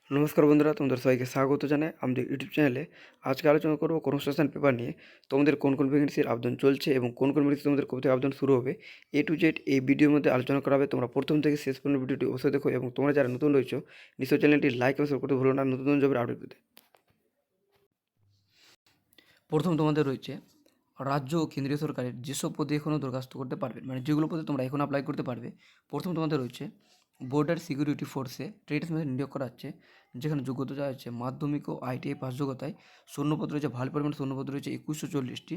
নমস্কার বন্ধুরা, তোমাদের সবাইকে স্বাগত জানাই আমাদের ইউটিউব চ্যানেলে। আজকে আলোচনা করব কনস্ট্রাকশন পেপার নিয়ে। তোমাদের কোন কোন ভ্যাকেন্সির আবেদন চলছে এবং কোন কোন ভ্যাকেন্সি তোমাদের কবে থেকে আবেদন শুরু হবে, এ টু জেড এই ভিডিওর মধ্যে আলোচনা করা হবে। তোমরা প্রথম থেকে শেষ পর্যন্ত ভিডিওটি অবশ্যই দেখো এবং তোমরা যারা নতুন রয়েছো নিশ্চয় চ্যানেলটি লাইক এবং শেয়ার করতে ভুলো না নতুন জবের আপডেট পেতে। প্রথম তোমাদের রয়েছে রাজ্য ও কেন্দ্রীয় সরকারের যেসব পদে এখনও দরখাস্ত করতে পারবে, মানে যেগুলো পদে তোমরা এখন অ্যাপ্লাই করতে পারবে। প্রথম তোমাদের রয়েছে বর্ডার সিকিউরিটি ফোর্সে ট্রেডস মধ্যে নিয়োগ করা হচ্ছে, যেখানে যোগ্যতা চাওয়া হচ্ছে মাধ্যমিক ও ITI পাস যোগ্যতায়। শূন্যপদ রয়েছে ভালো পরিমাণ শূন্যপদ রয়েছে 2140টি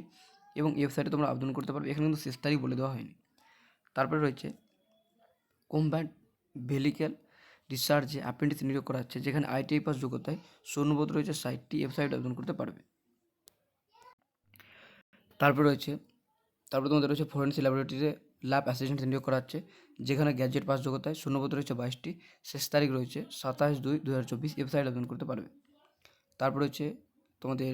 এবং ওয়েবসাইটে তোমরা আবেদন করতে পারবে। এখানে কিন্তু শেষ তারিখ বলে দেওয়া হয়নি। তারপরে রয়েছে কম্ব্যাট ভেহিক্যাল রিসার্চে অ্যাপ্রেন্টিস নিয়োগ করা হচ্ছে, যেখানে ITI পাস যোগ্যতায় শূন্যপদ রয়েছে 60টি, ওয়েবসাইটে আবেদন করতে পারবে। তারপরে তোমাদের রয়েছে ফরেন্সিক ল্যাবরেটরিতে ল্যাব অ্যাসিস্ট্যান্ট নিয়োগ করা হচ্ছে, যেখানে গ্র্যাজুয়েট পাস যোগ্যতায় শূন্যপদ রয়েছে 22টি, শেষ তারিখ রয়েছে 27/2/2024, ওয়েবসাইট আবেদন করতে পারবে। তারপর রয়েছে তোমাদের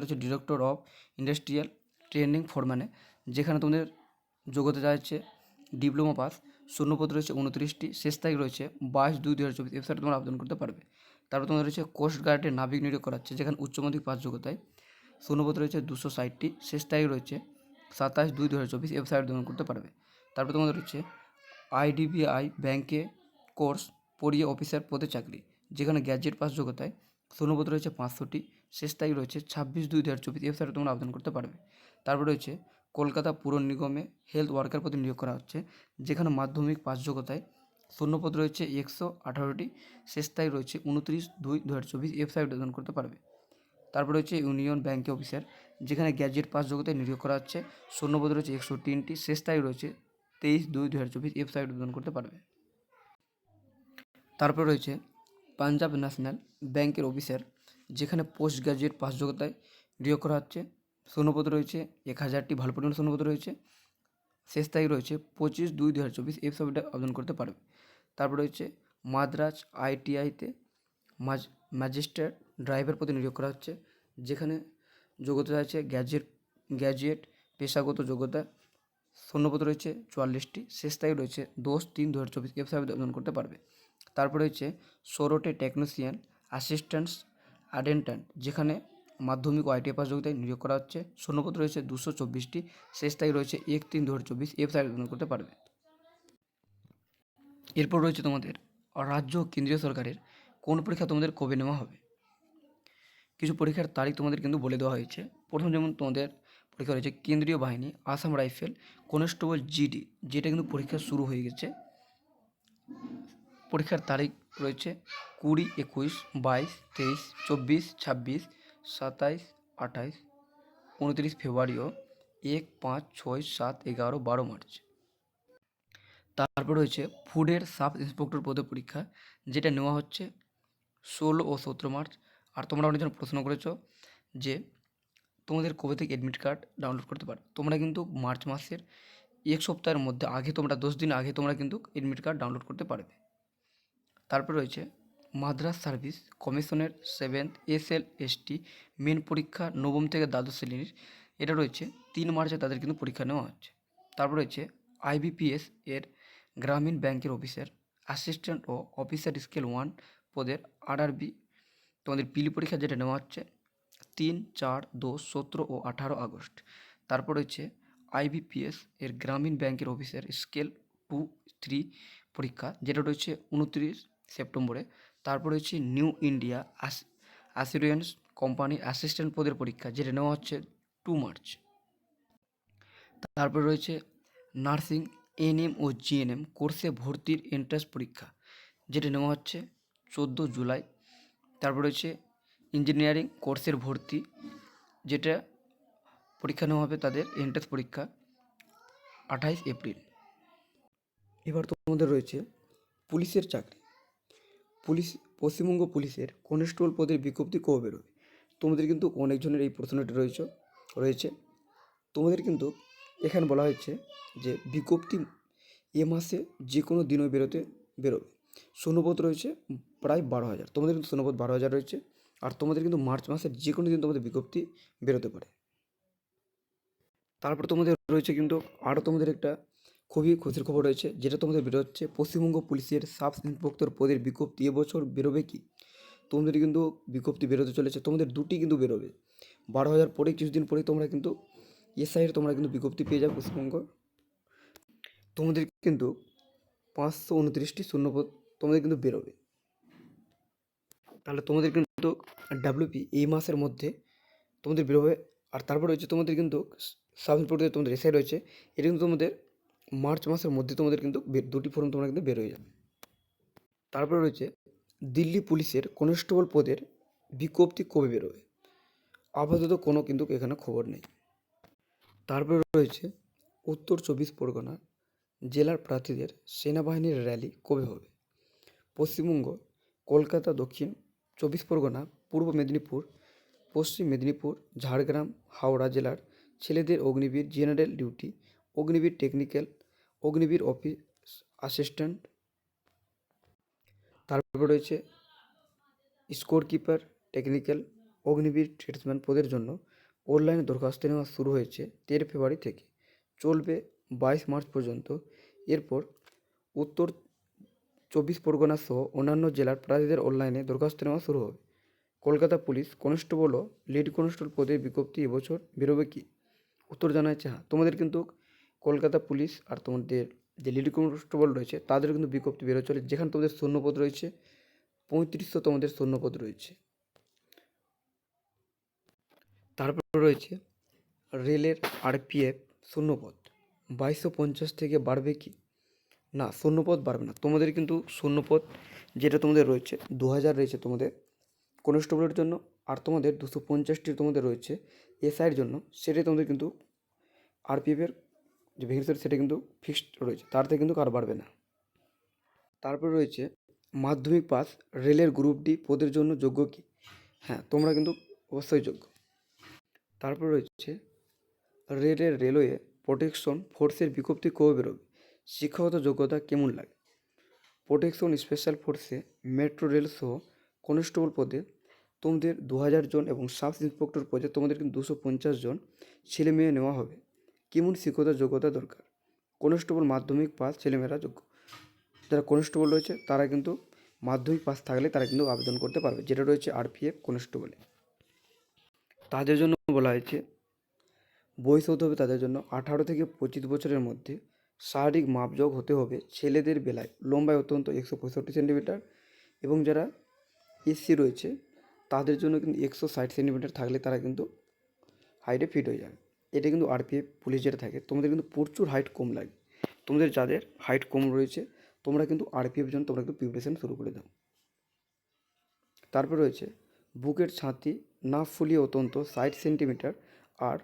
রয়েছে ডিরেক্টর অফ ইন্ডাস্ট্রিয়াল ট্রেনিং ফরম্যানে, যেখানে তোমাদের যোগ্যতা চাওয়া হচ্ছে ডিপ্লোমা পাস, শূন্যপদ রয়েছে 29টি, শেষ তারিখ রয়েছে 22/2/2024, ওয়েবসাইটে তোমরা আবেদন করতে পারবে। তারপর তোমাদের রয়েছে কোস্ট গার্ডের নাবিক নিয়োগ করা হচ্ছে, যেখানে উচ্চ মাধ্যমিক পাস যোগ্যতায় শূন্যপদ রয়েছে 260টি, শেষ তারিখ রয়েছে 27/2/2024, ওয়েবসাইট আবেদন করতে পারবে। তারপর তোমাদের রয়েছে IDBI ব্যাংকে কোর্স পড়িয়ে অফিসার পদে চাকরি, যেখানে গ্র্যাজুয়েট পাস যোগ্যতায় শূন্যপদ রয়েছে 500টি, শেষ তারিখ রয়েছে 26/2/2024, ওয়েবসাইটে তোমরা আবেদন করতে পারবে। তারপর রয়েছে কলকাতা পুর নিগমে হেলথ ওয়ার্কার পদে নিয়োগ করা হচ্ছে, যেখানে মাধ্যমিক পাস যোগ্যতায় শূন্যপদ রয়েছে 118টি, শেষ তারিখ রয়েছে 29/2/2024, ওয়েবসাইট আবেদন করতে পারবে। তারপর রয়েছে ইউনিয়ন ব্যাংকে অফিসার, যেখানে গ্র্যাজুয়েট পাস যোগ্যতায় নিয়োগ করা হচ্ছে, শূন্যপদ রয়েছে 103টি, শেষ তারিখ রয়েছে 23/2/2024, ওয়েবসাইট আবেদন করতে পারবে। তারপর রয়েছে পাঞ্জাব ন্যাশনাল ব্যাংকের অফিসার, যেখানে পোস্ট গ্র্যাজুয়েট পাস যোগ্যতায় নিয়োগ করা হচ্ছে, শূন্যপদ রয়েছে 1000টি, ভালো পরিমাণ শূন্যপদ রয়েছে, শেষ তারিখ রয়েছে 25/2/2024, ওয়েবসাইটে আবেদন করতে পারবে। তারপর রয়েছে মাদ্রাজ ITIতে ম্যাজিস্ট্রেট ড্রাইভার পদে নিয়োগ করা হচ্ছে, যেখানে যোগ্যতা আছে গ্র্যাজুয়েট পেশাগত যোগ্যতা, শূন্যপদ রয়েছে 44টি, শেষ তারিখ রয়েছে 10/3/2024, ওয়েবসাইটে আবেদন করতে পারবে। তারপর রয়েছে সোরোটে টেকনিশিয়ান অ্যাসিস্ট্যান্টস অ্যাটেন্ডেন্ট, যেখানে মাধ্যমিক ও ITI পাস যোগ্যতায় নিয়োগ করা হচ্ছে, শূন্যপদ রয়েছে 224টি, শেষ তারিখ রয়েছে 1/3/2024, ওয়েবসাইট আবেদন করতে পারবে। এরপর রয়েছে তোমাদের রাজ্য ও কেন্দ্রীয় সরকারের কোন পরীক্ষা তোমাদের কবে নেওয়া হবে। কিছু পরীক্ষার তারিখ তোমাদের কিন্তু বলে দেওয়া হয়েছে। প্রথম যেমন তোমাদের পরীক্ষা রয়েছে কেন্দ্রীয় বাহিনী আসাম রাইফেল কনস্টেবল GD, যেটা কিন্তু পরীক্ষা শুরু হয়ে গেছে। পরীক্ষার তারিখ রয়েছে 20, 21, 22, 23, 24, 26, 27, 28, 29 ফেব্রুয়ারি ও 1, 5, 6, 7, 11, 12 মার্চ। তারপর রয়েছে ফুডের সাব ইন্সপেক্টর পদে পরীক্ষা, যেটা নেওয়া হচ্ছে 16 ও 17 মার্চ। আর তোমরা অনেকজন প্রশ্ন করেছো যে তোমাদের কবে থেকে অ্যাডমিট কার্ড ডাউনলোড করতে পারো। তোমরা কিন্তু মার্চ মাসের 1 সপ্তাহের মধ্যে আগে, তোমরা 10 দিন আগে তোমরা কিন্তু অ্যাডমিট কার্ড ডাউনলোড করতে পারবে। তারপর রয়েছে মাদ্রাস সার্ভিস কমিশনের 7th SLST মেন পরীক্ষা নবম থেকে দ্বাদশ শ্রেণীর, এটা রয়েছে 3 মার্চে তাদের কিন্তু পরীক্ষা নেওয়া হচ্ছে। তারপর রয়েছে IBPS এর গ্রামীণ ব্যাংকের অফিসার অ্যাসিস্ট্যান্ট ও অফিসার স্কেল 1 পদের RRB তোমাদের পিলি পরীক্ষা, যেটা নেওয়া হচ্ছে 3, 4, 10, 17 ও 18 আগস্ট। তারপর রয়েছে IBPS এর গ্রামীণ ব্যাংকের অফিসার স্কেল 2-3 পরীক্ষা, যেটা রয়েছে 29 সেপ্টেম্বরে। তারপর রয়েছে new India assurance company assistant পদের পরীক্ষা, যেটা নেওয়া হচ্ছে 2 মার্চ। তারপর রয়েছে নার্সিং NM ও GNM কোর্সে ভর্তির এন্ট্রান্স পরীক্ষা, যেটা নেওয়া হচ্ছে 14 জুলাই। তারপর রয়েছে ইঞ্জিনিয়ারিং কোর্সের ভর্তি, যেটা পরীক্ষা নেওয়া হবে তাদের এন্ট্রান্স পরীক্ষা 28 এপ্রিল। এবার তোমাদের রয়েছে পুলিশের চাকরি। পশ্চিমবঙ্গ পুলিশের কনস্টেবল পদের বিজ্ঞপ্তি কবে বেরোবে। তোমাদের কিন্তু অনেকজনের এই প্রশ্নটি রয়েছে। তোমাদের কিন্তু এখানে বলা হয়েছে যে বিজ্ঞপ্তি এ মাসে যে কোনো দিনও বেরোবে। শূন্যপদ রয়েছে প্রায় 12,000, তোমাদের কিন্তু শূন্যপদ 12,000 রয়েছে। আর তোমাদের কিন্তু মার্চ মাসের যে কোনো দিন তোমাদের বিজ্ঞপ্তি বেরোতে পারে। তারপর তোমাদের রয়েছে কিন্তু আরও তোমাদের একটা খুবই খুশির খবর রয়েছে, যেটা তোমাদের বেরোচ্ছে পশ্চিমবঙ্গ পুলিশের সাব ইন্সপেক্টর পদের বিজ্ঞপ্তি এবছর বেরোবে কি। তোমাদের কিন্তু বিজ্ঞপ্তি বেরোতে চলেছে, তোমাদের দুটি কিন্তু বেরোবে। 12,000 পরে কিছুদিন পরেই তোমরা কিন্তু এসআইয়ের তোমরা কিন্তু বিজ্ঞপ্তি পেয়ে যাবে পশ্চিমবঙ্গ। তোমাদের কিন্তু 529টি শূন্যপদ তোমাদের কিন্তু বেরোবে। তাহলে তোমাদের কিন্তু ডাব্লিউপি এই মাসের মধ্যে তোমাদের বেরোবে। আর তারপর রয়েছে তোমাদের কিন্তু সাব ইন্সপেক্টর তোমাদের এসআই রয়েছে, এটা কিন্তু তোমাদের মার্চ মাসের মধ্যে তোমাদের কিন্তু দুটি ফর্ম তোমরা কিন্তু বের হয়ে যাবে। তারপরে রয়েছে দিল্লি পুলিশের কনস্টেবল পদের বিজ্ঞপ্তি কবে বেরোবে, আপাতত কোনো কিন্তু এখানে খবর নেই। তারপরে রয়েছে উত্তর 24 পরগনা জেলার প্রার্থীদের সেনাবাহিনীর র্যালি কবে হবে। পশ্চিমবঙ্গ, কলকাতা, দক্ষিণ 24 পরগনা, পূর্ব মেদিনীপুর, পশ্চিম মেদিনীপুর, ঝাড়গ্রাম, হাওড়া জেলার ছেলেদের Agniveer general duty, Agniveer technical, Agniveer office assistant, তারপর রয়েছে score keeper technical, Agniveer tradesman পদের জন্য অনলাইনে দরখাস্ত নেওয়া শুরু হয়েছে 13 ফেব্রুয়ারি থেকে, চলবে 22 মার্চ পর্যন্ত। এরপর উত্তর 24 পরগনা সহ অন্যান্য জেলার প্রার্থীদের অনলাইনে দরখাস্ত নেওয়া শুরু হবে। কলকাতা পুলিশ কনস্টেবল ও লিড কনস্টেবল পদের বিজ্ঞপ্তি এবছর বেরোবে কি, উত্তর জানা যাচ্ছে হ্যাঁ। তোমাদের কিন্তু কলকাতা পুলিশ আর তোমাদের যে লিড কনস্টেবল রয়েছে তাদের কিন্তু বিজ্ঞপ্তি বেরোয় চলে, যেখানে তোমাদের শূন্যপদ রয়েছে 3500 তোমাদের শূন্যপদ রয়েছে। তারপর রয়েছে রেলের আরপিএফ শূন্যপদ 2250 থেকে বাড়বে কি, না শূন্যপদ বাড়বে না। তোমাদের কিন্তু শূন্যপদ যেটা তোমাদের রয়েছে 2000 রয়েছে তোমাদের কনস্টেবলের জন্য, আর তোমাদের 250টি তোমাদের রয়েছে এসআইয়ের জন্য, সেটাই তোমাদের কিন্তু আরপিএফের যে ভ্যাকেন্সি সেটা কিন্তু ফিক্সড রয়েছে, তার থেকে কিন্তু আর বাড়বে না। তারপর রয়েছে মাধ্যমিক পাস রেলের গ্রুপ ডি পদের জন্য যোগ্য কি, হ্যাঁ তোমরা কিন্তু অবশ্যই যোগ্য। তারপর রয়েছে রেলওয়ে প্রোটেকশন ফোর্সের বিজ্ঞপ্তি কবে বেরোবে, শিক্ষাগত যোগ্যতা কেমন লাগে। প্রোটেকশন স্পেশাল ফোর্সে মেট্রো রেল সহ কনস্টেবল পদে তোমাদের 2000 জন এবং সাব ইন্সপেক্টর পদে তোমাদের কিন্তু 250 জন ছেলে মেয়ে নেওয়া হবে। কেমন শিক্ষাগত যোগ্যতা দরকার, কনস্টেবল মাধ্যমিক পাস ছেলেমেয়েরা যোগ্য। যারা কনস্টেবল রয়েছে তারা কিন্তু মাধ্যমিক পাস থাকলে তারা কিন্তু আবেদন করতে পারবে, যেটা রয়েছে আরপিএফ কনস্টেবলে। তাদের জন্য বলা হয়েছে বয়স হতে হবে তাদের জন্য 18 থেকে 25 বছরের মধ্যে, শারীরিক মাপযোগ হতে হবে ছেলেদের বেলায় লম্বায় অত্যন্ত 165 সেন্টিমিটার, এবং যারা এসসি রয়েছে তাদের জন্য কিন্তু 160 সেন্টিমিটার থাকলে তারা কিন্তু হাইটে ফিট হয়ে যাবে। এটা কিন্তু আরপিএফ পুলিশ যেটা থাকে তোমাদের কিন্তু প্রচুর হাইট কম লাগে। তোমাদের যাদের হাইট কম রয়েছে তোমরা কিন্তু আরপিএফ জন্য তোমরা কিন্তু প্রিপারেশন শুরু করে দাও। তারপর রয়েছে বুকের ছাতি না ফুলিয়ে অত্যন্ত 60 সেন্টিমিটার আর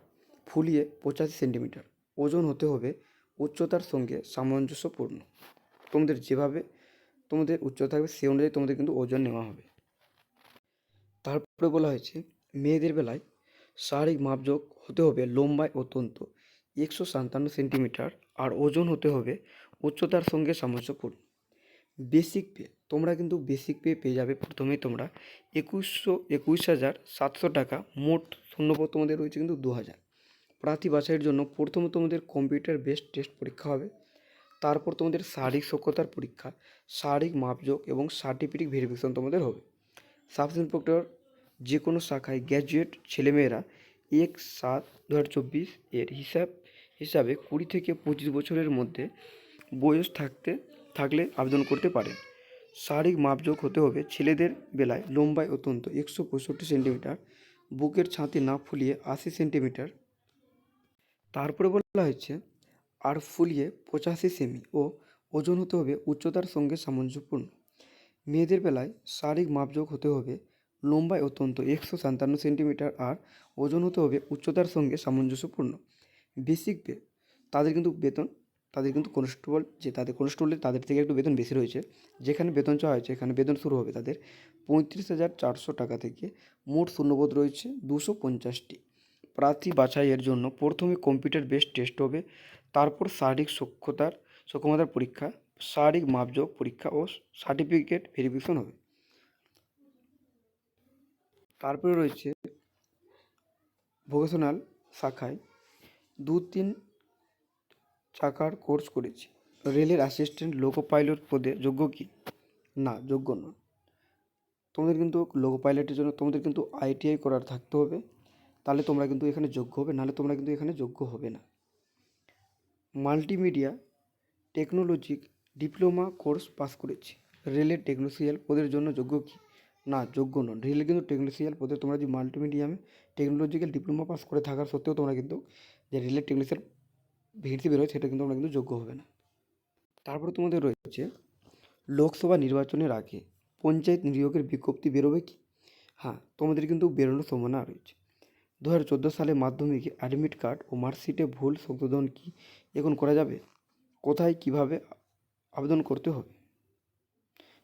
ফুলিয়ে 85 সেন্টিমিটার, ওজন হতে হবে উচ্চতার সঙ্গে সামঞ্জস্যপূর্ণ। তোমাদের যেভাবে তোমাদের উচ্চতা থাকবে সেই অনুযায়ী তোমাদের কিন্তু ওজন নেওয়া হবে। তারপরে বলা হয়েছে মেয়েদের বেলায় শারীরিক মাপযোগ হতে হবে লম্বায় অত্যন্ত 157 সেন্টিমিটার আর ওজন হতে হবে উচ্চতার সঙ্গে সামঞ্জস্যপূর্ণ। বেসিক পে তোমরা কিন্তু বেসিক পে পেয়ে যাবে প্রথমেই তোমরা 21,700 টাকা, মোট শূন্যপদ তোমাদের রয়েছে কিন্তু 2000। প্রার্থী বাছাইয়ের জন্য প্রথমে তোমাদের কম্পিউটার বেসড টেস্ট পরীক্ষা হবে, তারপর তোমাদের শারীরিক সক্ষতার পরীক্ষা, শারীরিক মাপযোগ এবং সার্টিফিকেট ভেরিফিকেশন তোমাদের হবে। সাব ইন্সপেক্টর যে কোনো শাখায় গ্র্যাজুয়েট ছেলেমেয়েরা 1/7/2024 এর হিসাবে 20 থেকে 25 বছরের মধ্যে বয়স থাকলে আবেদন করতে পারেন। শারীরিক মাপযোগ হতে হবে ছেলেদের বেলায় লম্বায় অত্যন্ত 165 সেন্টিমিটার, বুকের ছাতি না ফুলিয়ে 80 সেন্টিমিটার, তারপরে বলা হয়েছে আর ফুলিয়ে 85 সেমি, ও ওজন হতে হবে উচ্চতার সঙ্গে সামঞ্জস্যপূর্ণ। মেয়েদের বেলায় শারীরিক মাপযোগ হতে হবে লম্বায় অত্যন্ত 157 সেন্টিমিটার আর ওজন হতে হবে উচ্চতার সঙ্গে সামঞ্জস্যপূর্ণ। বেসিক পে তাদের কিন্তু কনস্টেবল যে তাদের কনস্টেবলের তাদের থেকে একটু বেতন বেশি রয়েছে, যেখানে বেতন চাওয়া হয়েছে এখানে বেতন শুরু হবে তাদের 35,400 টাকা থেকে, মোট শূন্যপদ রয়েছে 250টি। প্রার্থী বাছাইয়ের জন্য প্রথমে কম্পিউটার বেসড টেস্ট হবে, তারপর শারীরিক সক্ষমতার পরীক্ষা, শারীরিক মাপযোগ পরীক্ষা ও সার্টিফিকেট ভেরিফিকেশন হবে। তারপরে রয়েছে ভোকেশনাল শাখায় 2-3 চাকার কোর্স করেছি। রেলের অ্যাসিস্ট্যান্ট লোকো পাইলট পদে যোগ্য কি? না, যোগ্য নয়। তোমাদের কিন্তু লোকো পাইলটের জন্য তোমাদের কিন্তু আইটিআই করার থাকতে হবে, তাহলে তোমরা কিন্তু এখানে যোগ্য হবে, নাহলে তোমরা কিন্তু এখানে যোগ্য হবে না। Multimedia technology diploma course pass করেছি। রেলের টেকনিশিয়াল পদের জন্য যোগ্য কি? না, যোগ্য নন। রেলে কিন্তু টেকনিশিয়াল পদে তোমরা যদি মাল্টিমিডিয়ামে টেকনোলজিক্যাল ডিপ্লোমা পাস করে থাকার সত্ত্বেও তোমরা কিন্তু যে রেলের টেকনিশিয়াল ভ্যাকেন্সি বেরোয় সেটা কিন্তু তোমরা কিন্তু যোগ্য হবে না। তারপরে তোমাদের রয়েছে লোকসভা নির্বাচনের আগে পঞ্চায়েত নিয়োগের বিজ্ঞপ্তি বেরোবে কি? হ্যাঁ, তোমাদের কিন্তু বেরোনোর সম্ভাবনা রয়েছে। 2014 সালে মাধ্যমিকে অ্যাডমিট কার্ড ও মার্কশিটে ভুল সংশোধন কি এখন করা যাবে? কোথায় কিভাবে আবেদন করতে হবে?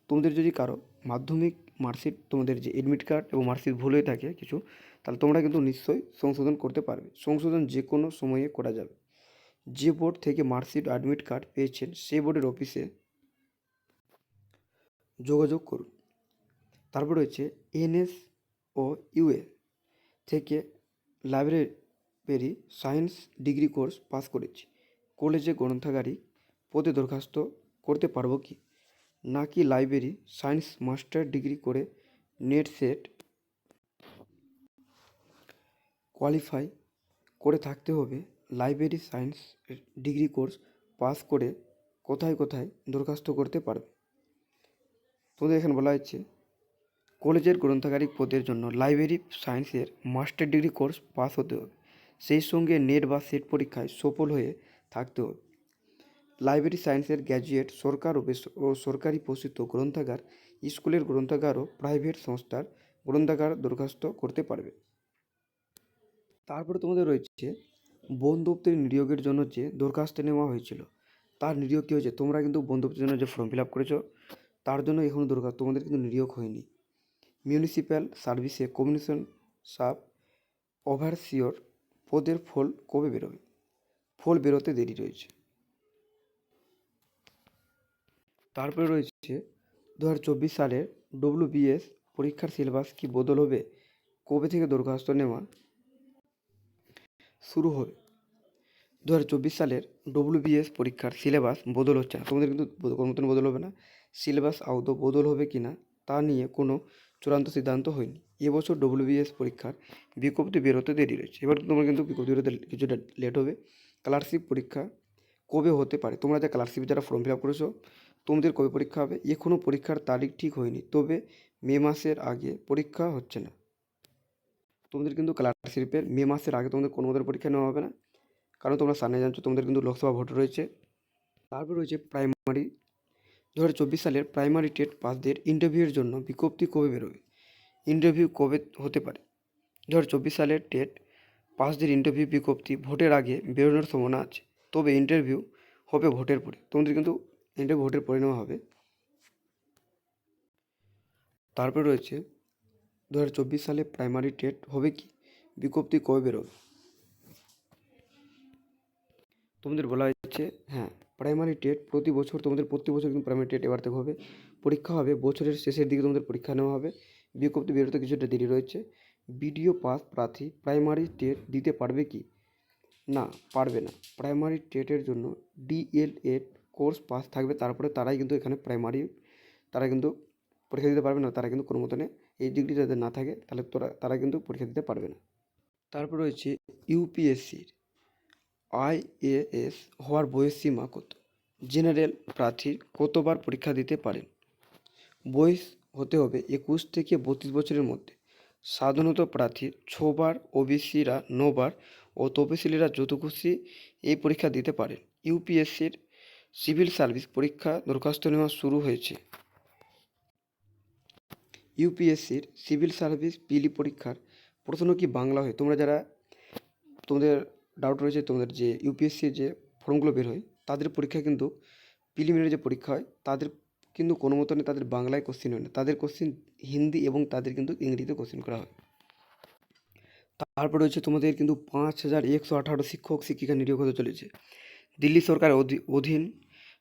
তোমাদের যদি কারো মাধ্যমিক মার্কশিট, তোমাদের যে অ্যাডমিট কার্ড এবং মার্কশিট ভুল হয়ে থাকে কিছু, তাহলে তোমরা কিন্তু নিশ্চয়ই সংশোধন করতে পারবে। সংশোধন যে কোনো সময়ে করা যাবে। যে বোর্ড থেকে মার্কশিট অ্যাডমিট কার্ড পেয়েছেন সেই বোর্ডের অফিসে যোগাযোগ করুন। তারপর রয়েছে এনএস ও ইউএ থেকে library science degree course pass করেছি। কলেজে গ্রন্থাগারিক পদে দরখাস্ত করতে পারবো কি? নাকি লাইব্রেরি সায়েন্স মাস্টার ডিগ্রি করে নেট সেট কোয়ালিফাই করে থাকতে হবে? Library science degree course pass করে কোথায় কোথায় দরখাস্ত করতে পারবে? তোমাদের এখানে বলা হচ্ছে কলেজের গ্রন্থাগারিক পদের জন্য লাইব্রেরি সায়েন্সের মাস্টার ডিগ্রি কোর্স পাস হতে হবে, সেই সঙ্গে নেট বা সেট পরীক্ষায় সফল হয়ে থাকতে হবে। লাইব্রেরি সায়েন্সের গ্র্যাজুয়েট সরকার ও সরকারি পোষিত গ্রন্থাগার, স্কুলের গ্রন্থাগার ও প্রাইভেট সংস্থার গ্রন্থাগার দরখাস্ত করতে পারবে। তারপরে তোমাদের রয়েছে বন দপ্তরে নিয়োগের জন্য যে দরখাস্ত নেওয়া হয়েছিল তার নিয়োগ কী হয়েছে? তোমরা কিন্তু বন দপ্তরের জন্য যে ফর্ম ফিল আপ করেছো তার জন্য এখনও দরকার, তোমাদের কিন্তু নিয়োগ হয়নি। মিউনিসিপ্যাল সার্ভিসে কমিউনিকেশন সাব ওভারসিয়র পদের ফল কবে বেরোবে? ফল বেরোতে দেরি রয়েছে। তারপরে রয়েছে 2024 সালের WBS পরীক্ষার সিলেবাস কি বদল হবে? কবে থেকে দরখাস্ত নেওয়া শুরু হবে? 2024 সালের WBS পরীক্ষার সিলেবাস বদল হচ্ছে না, তোমাদের কিন্তু কোনো মতন বদল হবে না। সিলেবাস আদৌ বদল হবে কি না তা নিয়ে কোনো চূড়ান্ত সিদ্ধান্ত হয়নি। এবছর WBS পরীক্ষার বিজ্ঞপ্তি বেরোতে দেরি রয়েছে। এবার তোমার কিন্তু বিজ্ঞপ্তি বেরোতে কিছুটা লেট হবে। স্কলারশিপ পরীক্ষা কবে হতে পারে? তোমরা যে স্কলারশিপ যারা ফর্ম ফিল আপ করেছো তোমাদের কবে পরীক্ষা হবে? এখনও পরীক্ষার তারিখ ঠিক হয়নি, তবে মে মাসের আগে পরীক্ষা হচ্ছে না। তোমাদের কিন্তু স্কলারশিপের মে মাসের আগে তোমাদের কোনো মতের পরীক্ষা নেওয়া হবে না, কারণ তোমরা সামনে জানছো তোমাদের কিন্তু লোকসভা ভোট রয়েছে। তারপর রয়েছে প্রাইমারি 2024 সালের প্রাইমারি টেট পাসদের ইন্টারভিউয়ের জন্য বিজ্ঞপ্তি কবে বেরোবে? ইন্টারভিউ কবে হতে পারে? 2024 সালের টেট পাসদের ইন্টারভিউ বিজ্ঞপ্তি ভোটের আগে বেরোনোর সম্ভাবনা আছে, তবে ইন্টারভিউ হবে ভোটের পরে। তোমাদের কিন্তু ইন্টারভিউ ভোটের পরে নেওয়া হবে। তারপরে রয়েছে 2024 সালে প্রাইমারি টেট হবে কি? বিজ্ঞপ্তি কবে বেরোবে? তোমাদের বলা হয়েছে হ্যাঁ, প্রাইমারি টেট প্রতি বছর তোমাদের প্রতি বছর কিন্তু প্রাইমারি টেট এবার থেকে হবে। পরীক্ষা হবে বছরের শেষের দিকে, তোমাদের পরীক্ষা নেওয়া হবে। বিজ্ঞপ্তি বেরোতে কিছুটা দেরি রয়েছে। বিডিও পাস প্রার্থী প্রাইমারি টেট দিতে পারবে কি? না, পারবে না। প্রাইমারি টেটের জন্য ডিএলএড কোর্স পাস থাকবে, তারপরে তারাই কিন্তু এখানে তারা কিন্তু পরীক্ষা দিতে পারবে না। তারা কিন্তু কোনো মতনে এই ডিগ্রি যাদের না থাকে তাহলে তারা কিন্তু পরীক্ষা দিতে পারবে না। তারপর রয়েছে ইউপিএসসির IAS হওয়ার বয়স সীমা কত? জেনারেল প্রার্থী কতবার পরীক্ষা দিতে পারেন? বয়স হতে হবে 21 থেকে 32 বছরের মধ্যে। সাধারণত প্রার্থী 6 বার, ওবিসিরা 9 বার ও তপশিলীরা যত খুশি এই পরীক্ষা দিতে পারেন। ইউপিএসসির সিভিল সার্ভিস পরীক্ষা দরখাস্ত নেওয়া শুরু হয়েছে। ইউপিএসসির সিভিল সার্ভিস পিলি পরীক্ষার প্রশ্ন কি বাংলা হয়? তোমরা যারা তোমাদের ডাউট রয়েছে, তোমাদের যে ইউপিএসসির যে ফর্মগুলো বের হয় তাদের পরীক্ষা কিন্তু প্রিলিমিনারি যে পরীক্ষা হয় তাদের কিন্তু কোনো মতনে তাদের বাংলায় কোশ্চিন হয় না, তাদের কোশ্চিন হিন্দি এবং তাদের কিন্তু ইংরেজিতে কোশ্চিন করা হয়। তারপর রয়েছে তোমাদের কিন্তু 5118 শিক্ষক শিক্ষিকা নিয়োগ হতে চলেছে। দিল্লি সরকার অধীন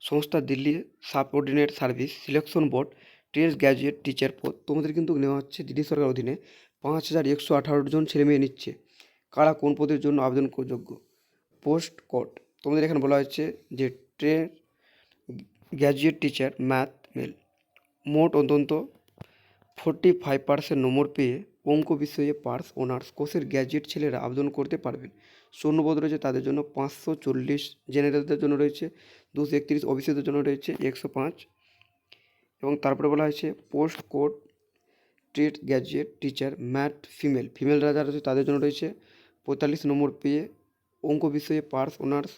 সংস্থা Delhi subordinate service selection board test graduate teacher পদ তোমাদের কিন্তু নেওয়া হচ্ছে। দিল্লি সরকার অধীনে 5118 জন ছেলেমেয়ে নিচ্ছে। কারা কোন পদের জন্য আবেদন যোগ্য? পোস্ট কোড তোমাদের এখানে বলা হচ্ছে যে trained graduate teacher math male মোট অন্তত 45% নম্বর পেয়ে অঙ্ক বিষয়ে পাস অনার্স কোর্সের গ্র্যাজুয়েট ছেলেরা আবেদন করতে পারবেন। শূন্যপদ রয়েছে তাদের জন্য 540, জেনারেলদের জন্য রয়েছে 231, ওবিসিদের জন্য রয়েছে 105। এবং তারপরে বলা হয়েছে post code trade graduate teacher math ফিমেলরা যারা রয়েছে তাদের জন্য রয়েছে 45 নম্বর পেয়ে অঙ্ক বিষয়ে পাস অনার্স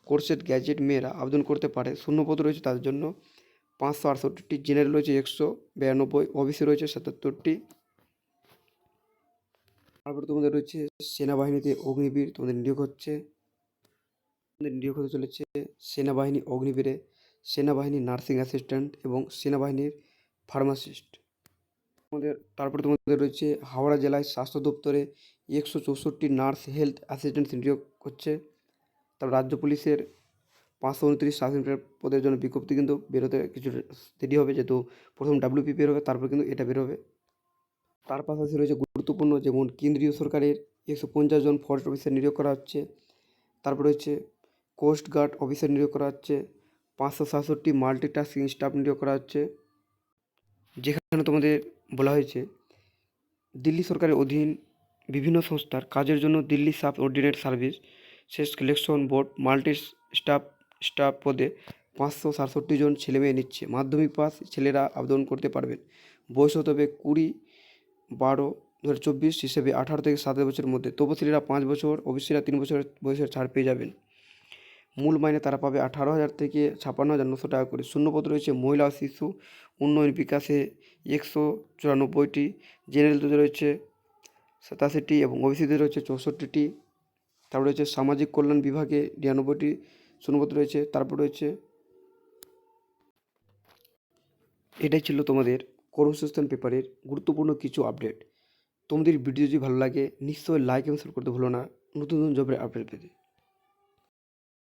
কোর্সের গ্র্যাজুয়েট মেয়েরা আবেদন করতে পারে। শূন্যপদ রয়েছে তাদের জন্য 568টি, জেনারেল রয়েছে 192, ওবিসি রয়েছে 77টি। তারপরে তোমাদের রয়েছে সেনাবাহিনীতে অগ্নিবীর, তোমাদের নিয়োগ হচ্ছে, নিয়োগ হতে চলেছে সেনাবাহিনী অগ্নিবীরে সেনাবাহিনী নার্সিং অ্যাসিস্ট্যান্ট এবং সেনাবাহিনীর ফার্মাসিস্ট। তারপরে তোমাদের রয়েছে হাওড়া জেলায় স্বাস্থ্য দপ্তরে 164 নার্স হেলথ অ্যাসিস্ট্যান্ট নিয়োগ হচ্ছে। তারপর রাজ্য পুলিশের 529 সাব ইন্সপেক্টর পদের জন্য বিজ্ঞপ্তি কিন্তু বেরোতে কিছু দেরি হবে, যেহেতু প্রথম WP বের হবে, তারপর কিন্তু এটা বের হবে। তার পাশাপাশি রয়েছে গুরুত্বপূর্ণ, যেমন কেন্দ্রীয় সরকারের 150 জন ফরেস্ট অফিসার নিয়োগ করা হচ্ছে। তারপর রয়েছে কোস্ট গার্ড অফিসার নিয়োগ করা হচ্ছে। 567 মাল্টিটাস্কিং স্টাফ নিয়োগ করা হচ্ছে। যেখানে তোমাদের বলা হয়েছে দিল্লি সরকারের অধীন বিভিন্ন সংস্থার কাজের জন্য Delhi sub ordinate service selection board multi staff পদে 567 জন ছেলেমেয়ে নিচ্ছে। মাধ্যমিক পাস ছেলেরা আবেদন করতে পারবেন। বয়স হতে হবে 20/12/2024 হিসেবে 18 থেকে 27 বছরের মধ্যে। তপশিলীরা 5 বছর, ওবিসিরা 3 বছর বয়সের ছাড় পেয়ে যাবেন। মূল মাইনে তারা পাবে 18,000 থেকে 56,900 টাকা করে। শূন্যপদ রয়েছে মহিলা ও শিশু উন্নয়ন বিকাশে 194টি, জেনারেলদের রয়েছে 87টি এবং ওবিসিদের রয়েছে 64টি। তারপর রয়েছে সামাজিক কল্যাণ বিভাগে 99টি শূন্যপদ রয়েছে। তারপর রয়েছে, এটাই ছিল তোমাদের কর্মসংস্থান পেপারের গুরুত্বপূর্ণ কিছু আপডেট। তোমাদের ভিডিও যদি ভালো লাগে নিশ্চয়ই লাইক এবং শেয়ার করতে ভুলো না নতুন নতুন জবের আপডেট পেতে।